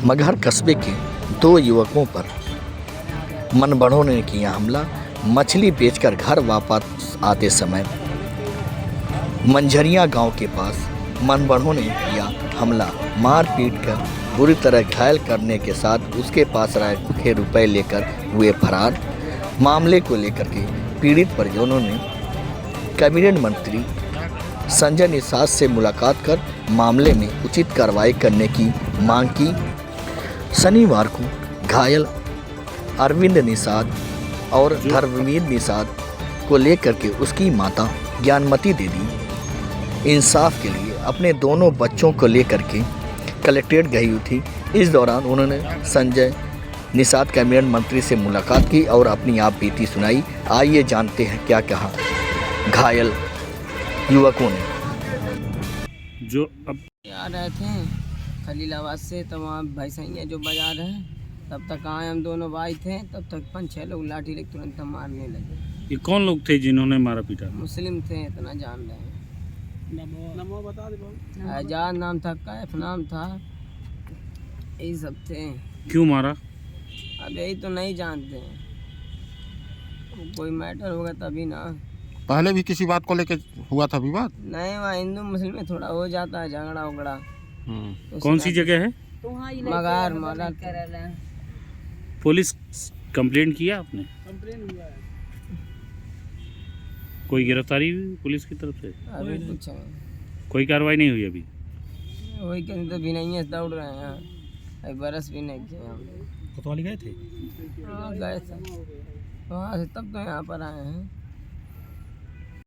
मगहर कस्बे के दो युवकों पर मनबड़ों ने किया हमला। मछली बेचकर घर वापस आते समय मंझरिया गांव के पास मनबड़ों ने किया हमला। मार पीट कर बुरी तरह घायल करने के साथ उसके पास रखे रुपए लेकर हुए फरार। मामले को लेकर के पीड़ित परिजनों ने कैबिनेट मंत्री संजय निषाद से मुलाकात कर मामले में उचित कार्रवाई करने की मांग की। शनिवार को घायल अरविंद निषाद और धर्मवीर निषाद को लेकर के उसकी माता ज्ञानमती दीदी इंसाफ के लिए अपने दोनों बच्चों को लेकर के कलेक्ट्रेट गई हुई थी। इस दौरान उन्होंने संजय निषाद कैबिनेट मंत्री से मुलाकात की और अपनी आप बीती सुनाई। आइए जानते हैं क्या कहा घायल युवकों ने। जो अब आ रहे थे खलीलाबाद से, तब वहाँ भाई सैया जो बाजार है, तब तक आए हम दोनों भाई थे। तब तक 5-6 लोग लाठी लेकर तुरंत हम मारने लगे। ये कौन लोग थे जिन्होंने मारा पीटा? मुस्लिम थे, इतना जान रहे हैं। नमो बता दे। आजाद नाम था, कैफ नाम था, यही सब थे। क्यों मारा? अब यही तो नहीं जानते हैं, कोई मैटर होगा तभी ना। पहले भी किसी बात को लेकर हुआ था विवाद? नहीं, वहाँ हिंदू मुस्लिम में थोड़ा हो जाता है झगड़ा उगड़ा। कौन सी जगह है? मगार मारा। पुलिस कंप्लेंट किया आपने? कोई गिरफ्तारी हुई पुलिस की तरफ से? अभी कुछ है, कोई कार्रवाई नहीं हुई अभी? वही कहते तो भी नहीं है, दौड़ रहे हैं। अभी बरस भी नहीं किए हम। कोतवाली गए थे? हाँ गए थे वहाँ से, तब तो यहाँ पर आए हैं।